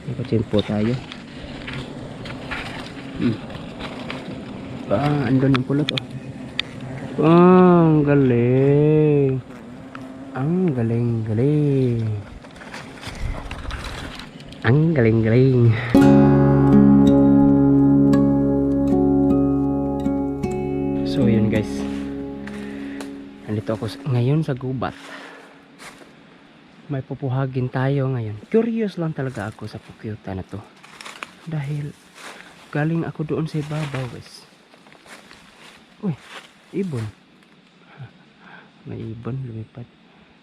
Nakachimpo tayo. Andun yung pulot, oh. Ang galing. Ang galing-galing. Ang galing-galing. So yun guys, nandito ako ngayon sa gubat. May pupuhagin tayo ngayon. Curious lang talaga ako sa pukyuta na to, dahil galing ako doon sa ibabaw guys. Uy, ibon. May ibon lumipad.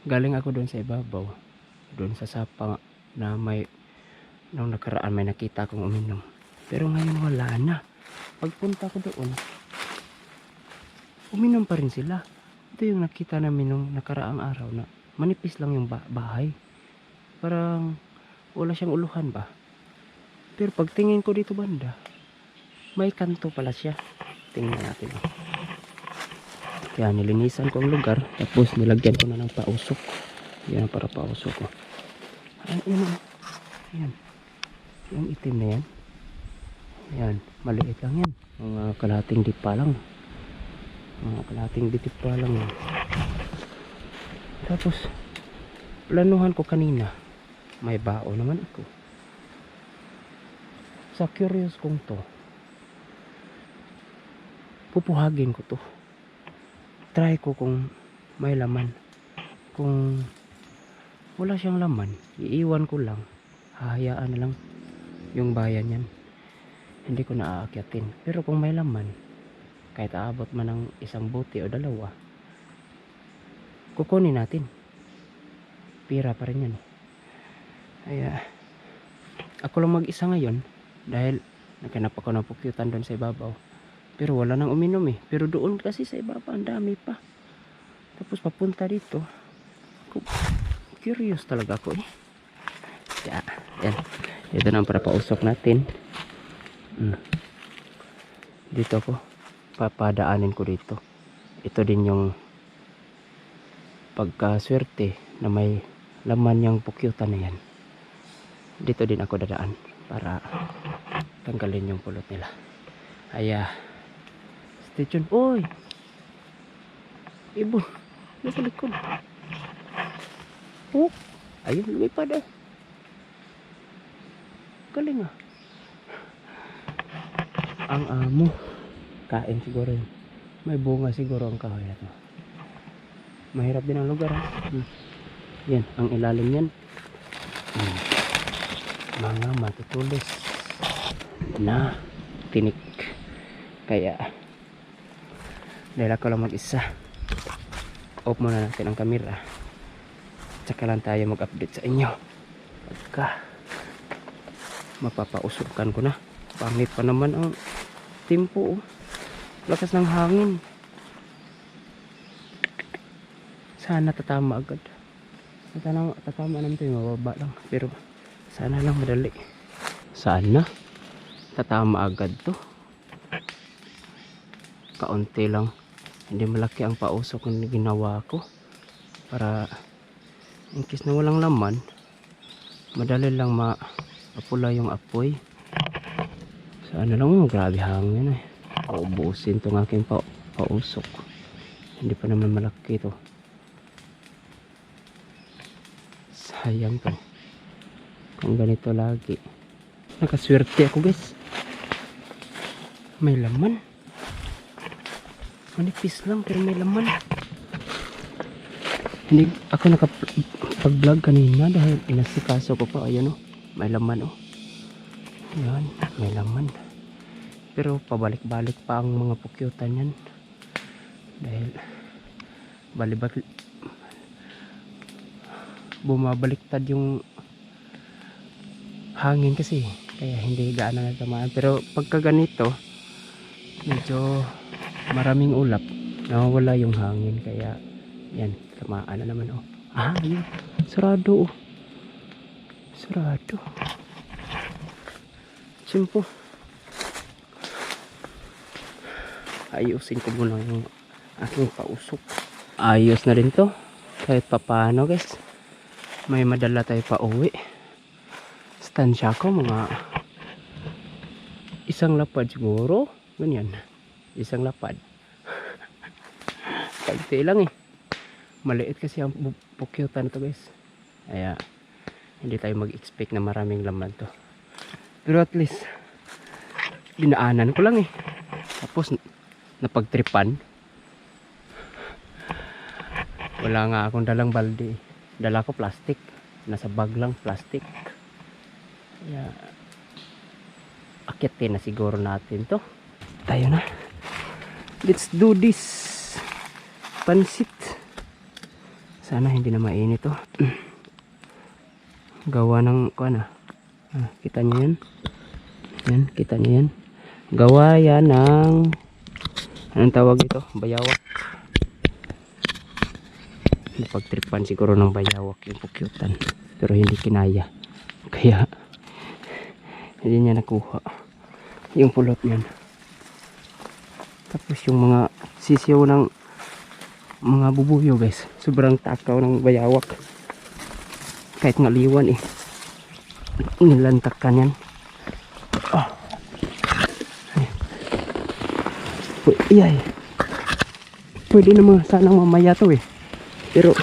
Galing ako doon sa ibabaw, doon sa sapa na may nung nakaraan may nakita akong uminom. Pero ngayon wala na. Pagpunta ko doon, uminom pa rin sila. Ito yung nakita namin nung nakaraang araw na manipis lang yung bahay. Parang wala siyang uluhan ba. Pero pagtingin ko dito banda, may kanto pala siya. Tingnan natin. Kaya nilinisan ko ang lugar, tapos nilagyan ko na ng pausok. Yan para pausok ko. Yan. Yung itim na yan. Yan, maliit lang yan. Mga kalahating dip pa lang. Yan. Tapos planuhan ko kanina, may bao naman ako. Sa curious kong to, pupuhagin ko to. Try ko kung may laman. Kung wala siyang laman, iiwan ko lang. Hahayaan na lang yung bayan yan. Hindi ko na aakyatin. Pero kung may laman, kahit aabot man ng isang bote o dalawa, kukunin natin. Pira pa rin yan. Kaya ako lang mag-isa ngayon, dahil naghanap ako ng pukyutan doon sa ibabaw. Pero wala nang uminom eh. Pero doon kasi sa ibabaw ang dami pa. Tapos papunta dito, curious talaga ako eh. Kaya yan, ito na ang para pausok natin. Dito ako papadaanin ko dito. Ito din yung pagkaswerte na may laman yung pukyutan na yan. Dito din ako dadaan para tanggalin yung pulot nila. Stay tuned. Oy, ibon nasa likod. Oh, ayun lumipad eh. Galing ah. Ang amo kain siguro yun. May bunga siguro ang kahoy na to. Mahirap din ang lugar ha. Yan, ang ilalim yan, mga matutulis na tinik. Kaya dahil ako lang mag-isa, off muna natin ang camera, tsaka lang tayo mag-update sa inyo pagka mapapausukan ko na. Pangit pa naman ang tempo, lakas ng hangin. Sana tatama agad. Tatama naman ito, mababa lang, pero sana lang madali. Sana tatama agad to. Kaunti lang, hindi malaki ang pausok na ginawa ko, para in case na walang laman, madali lang mapula yung apoy. Sana lang, grabe hangin eh. Paubusin itong aking pausok. Hindi pa naman malaki to. Sayang to kung ganito lagi. Nakaswerte ako guys, may laman. Manipis lang pero may laman. Hindi ako nakapag-vlog kanina dahil inasikaso ko pa. Ayan o, may laman o. Ayan, may laman. Pero pabalik-balik pa ang mga pukyutan yan, dahil bumabaliktad yung hangin kasi, kaya hindi gaano natamaan. Pero pagka ganito, medyo maraming ulap, nawawala yung hangin, kaya yan, tamaan na naman oh. Yun, sarado oh. Sarado. Simpo. Ayusin ko muna yung aking pausok. Ayos na rin to kahit papano guys. May madala tayo pa uwi. distansya ko mga isang lapad siguro, ganyan, isang lapad. Kaunti lang maliit kasi ang pukyutan na to guys, kaya hindi tayo mag-expect na maraming laman to, pero at least binaanan ko lang tapos napagtripan. Wala nga akong dalang balde, dala ko plastic, nasa bag lang plastic, kaya akitin na siguro natin to. Tayo na, let's do this. Pansit, sana hindi na mainit to. Gawa ng kuan kita nyo yan, yan kita nyo yan, gawa yan ng anong tawag ito, bayawak. Napagtripan siguro ng bayawak yung pukyutan, pero hindi kinaya, kaya hindi niya nakuha yung pulot niyan. Tapos yung mga sisiyaw ng mga bubuyo guys, sobrang takaw ng bayawak, kahit ngaliwan nilantakan yan. Iyay, pwede naman sanang mamaya to pero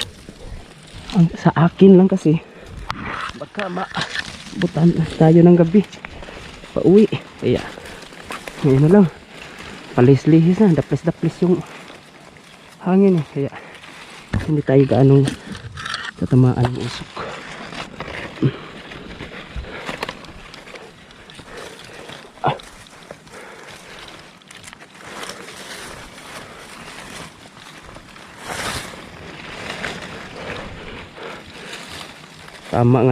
sa akin lang kasi baka maabutan tayo ng gabi pauwi, kaya ngayon na lang palis-lihis na, daplis-daplis yung hangin kaya hindi tayo gaanong tatamaan ng usok. Tama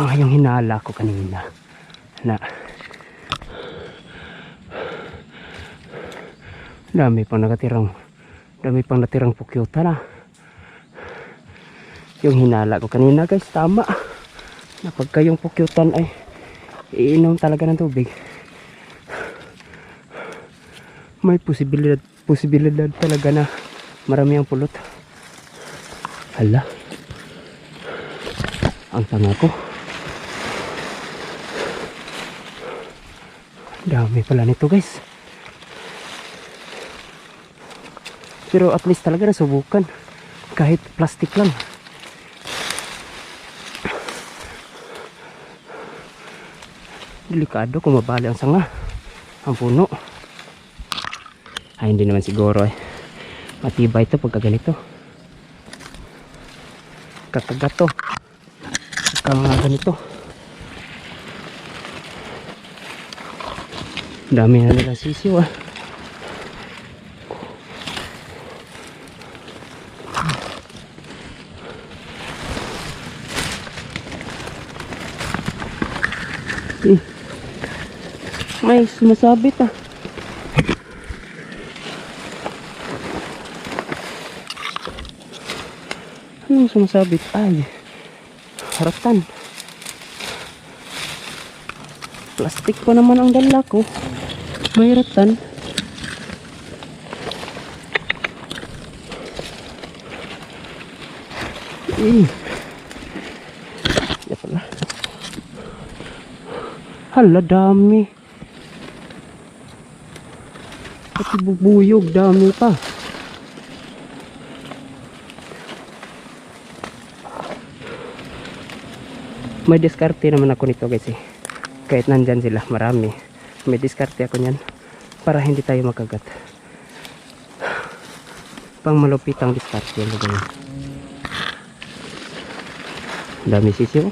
nga yung hinala ko kanina na dami pang natirang pukyutan yung hinala ko kanina guys, tama na pagka yung pukyutan ay iinom talaga ng tubig, may posibilidad talaga na marami ang pulot. Hala, ang tanga ko, dami pala nito guys, pero at least talaga nasubukan kahit plastic lang. Delikado kung mabali ang sanga, ang puno. Ay hindi naman siguro matibay ito pagka ganito, kakagato pagka mga ganito. Dami na nilang sisiw may sumasabit anong sumasabit? Ay, haratan, plastic pa naman ang dala ko, may haratan. Ya pala, hala dami, pati bubuyog dami pa. May diskarte naman ako nito guys kahit nandyan sila marami, may diskarte ako nyan para hindi tayo makagat, pang malupit ang diskarte yung ganyan. Dami sisiw.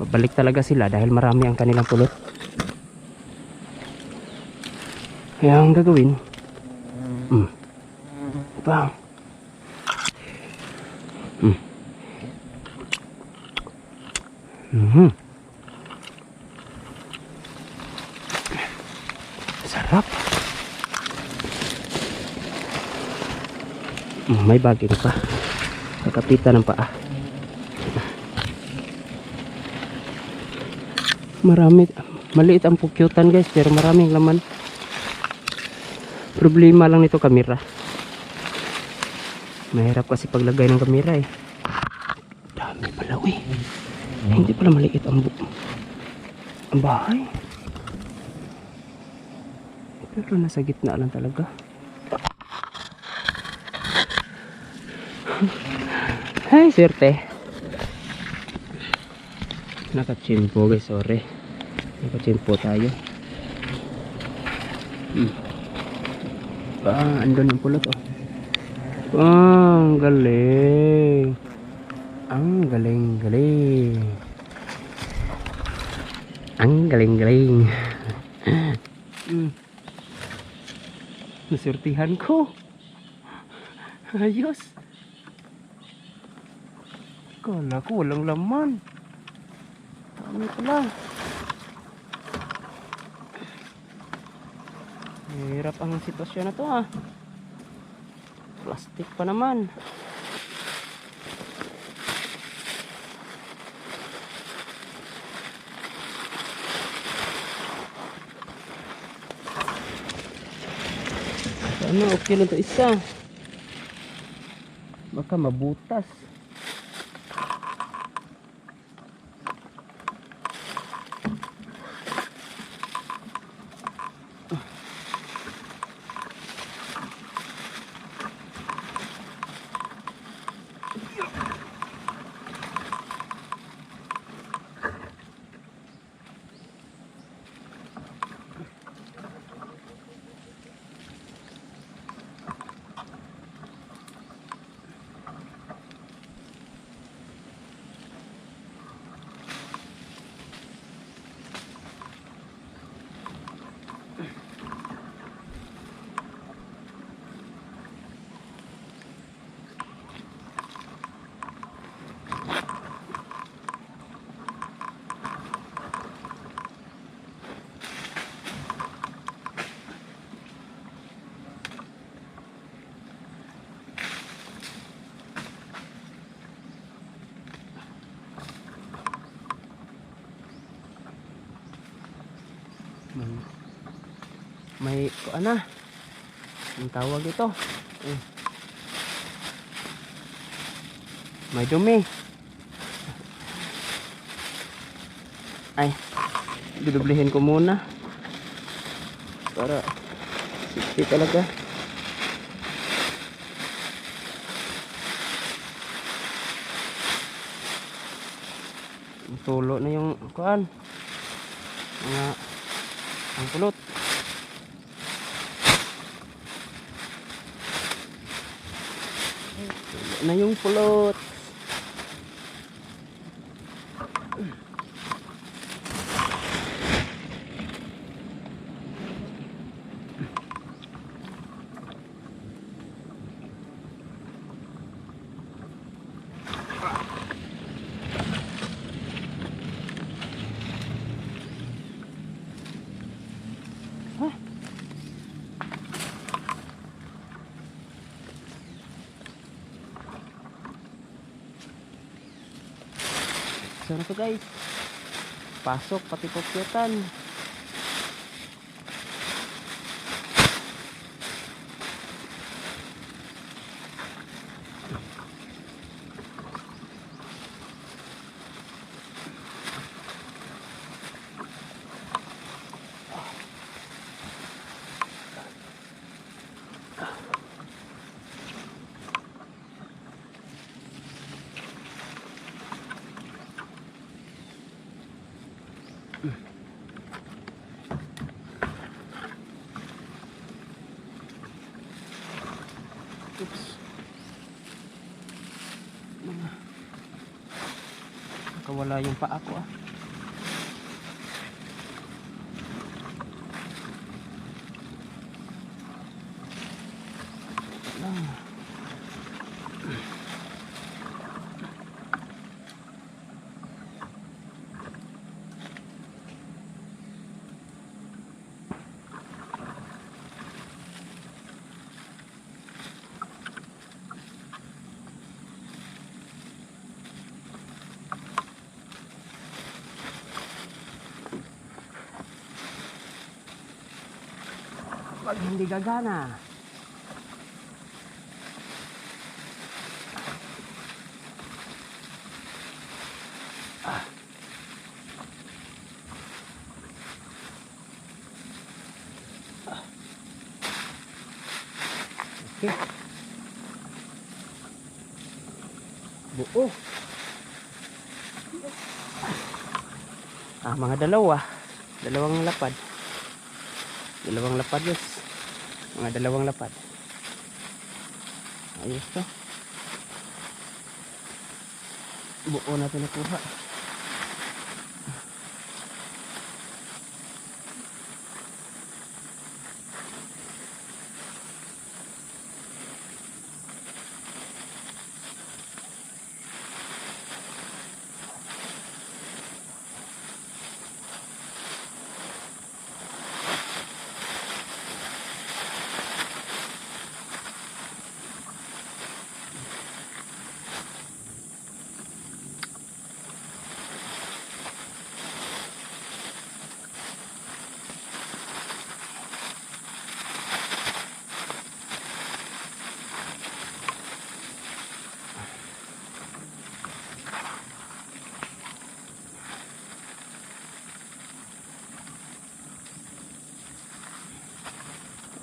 Babalik talaga sila dahil marami ang kanilang pulot, kaya ang gagawin bang sarap. May bagay pa, kakapitan ng paa. Marami, maliit ang pukyutan guys pero maraming laman. Problema lang nito kamera. Mahirap kasi paglagay ng kamera eh. Dami pala eh. Hindi pala maliit ang bahay. Pero nasa gitna lang talaga. Ay, swerte. Nakachimpo guys, sorry. Nakachimpo tayo. Andun yung pulot oh. Ang galing. Ang galing-galing. Ang galing-galing. Nasurtihan ko. Ayos. Kala ko walang laman. Dami pala. Hirap ang sitwasyon na to ah. Plastic pa naman. Ano, okay lang to isa. Baka mabutas. May ano ang tawag ito may dumi ay dudublihin ko muna para safety talaga. Tulo na yung kuan mga ang pulot. Na yung pulot. So na to guys, pasok pati pukyatan. Oops. Nakawala yung paa ko ah. pag hindi gagana. Okay. Buo. Mga dalawang lapad. Dalawang lapad, yes. Mga dalawang lapad. Ayos to. Buo natin nakuha.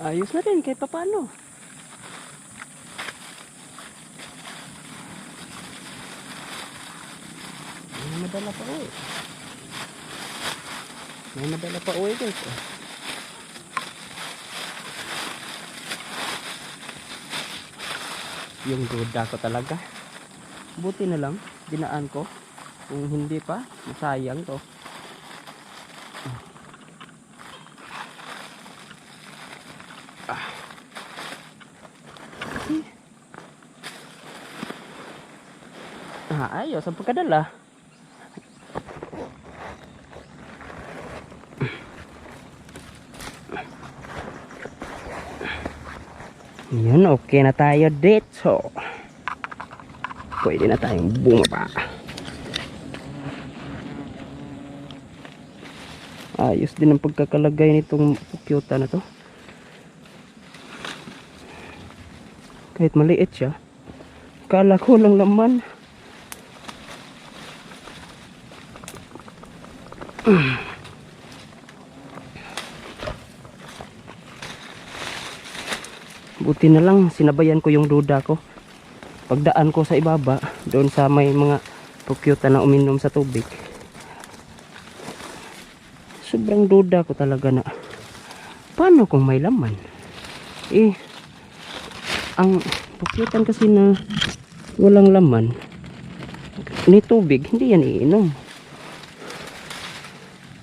Ayos na rin kahit paano. May madala pa uwi. May madala pa uwi guys. Yung duda ko talaga. Buti na lang dinaan ko. Kung hindi pa, masayang to. Ayos ang pagkadala. Yun, okay na tayo dito. Pwede na tayong bumaba. Ayos din ang pagkakalagay nitong pukyuta na to. Kahit maliit siya, kala ko lang laman. Buti na lang sinabayan ko yung duda ko. Pagdaan ko sa ibaba, doon sa may mga pukyuta na uminom sa tubig, sobrang duda ko talaga na paano kung may laman. Ang pukyutan kasi na walang laman ni tubig, hindi yan iinom.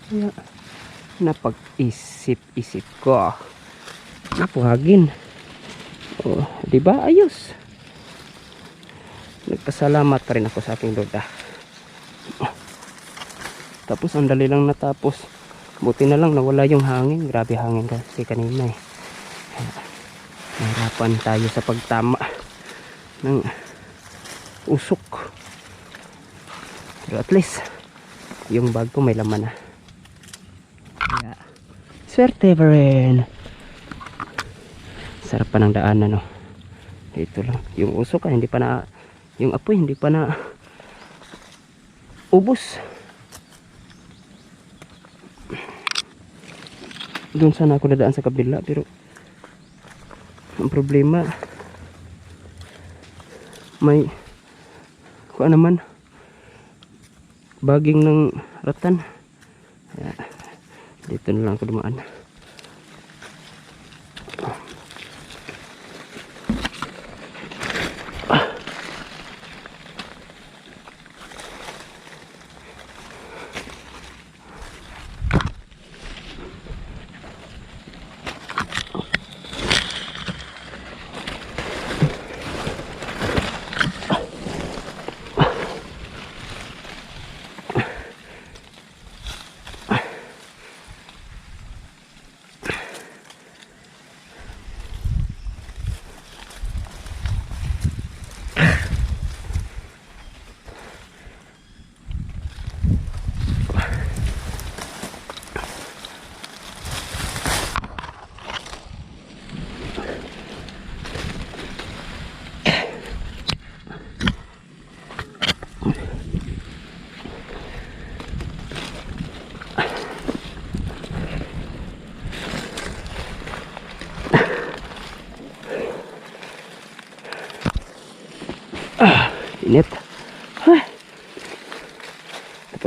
Kaya napag-isip-isip ko, napuhagin. Diba? Ayos. Nagpasalamat pa rin ako sa aking duda. Tapos ang dali lang natapos. Buti na lang nawala yung hangin. Grabe hangin kasi kanina eh. Nahirapan tayo sa pagtama ng usok. Pero at least yung bag ko may laman na. Kaya swerte pa rin. Sarap pa ng daanan, no. Dito lang yung usok hindi pa na, yung apoy hindi pa na ubos. Doon sana ako dadaan sa kabila, pero ang problema may kuha naman baging ng ratan. Kaya dito na lang ako dumaan.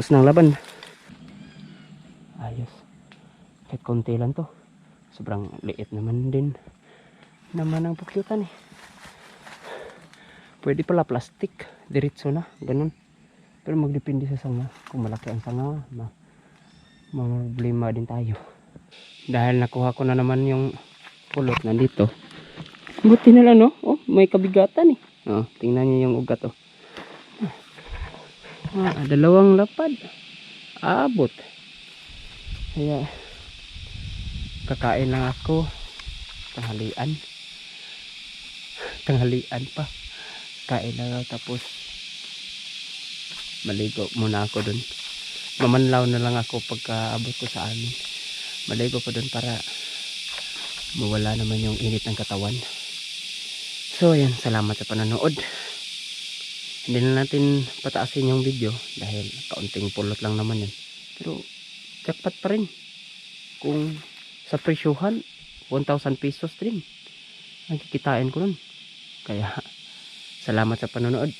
Tapos ng laban. Ayos. Kahit konti lang to. Sobrang liit naman din naman ang pukyutan eh. Pwede pala plastic. Diretso na. Ganun. Pero magdepende sa sanga. Kung malaki ang sanga, problema din tayo. Dahil nakuha ko na naman yung pulot nandito. Buti na lang, no? Oh, may kabigatan eh. Oh, tingnan niyo yung ugat, oh. Dalawang lapad. Abot. Kaya, kakain lang ako. Tanghalian. Tanghalian pa. Kain lang tapos maligo muna ako dun. Mamanlaw na lang ako pagka abot ko sa amin. Maligo pa dun para mawala naman yung init ng katawan. So ayan, salamat sa panonood. Hindi na natin pataasin yung video dahil kaunting pulot lang naman yan. Pero jackpot pa rin. Kung sa presyuhan 1,000 pesos din ang kikitain ko nun. Kaya salamat sa panonood.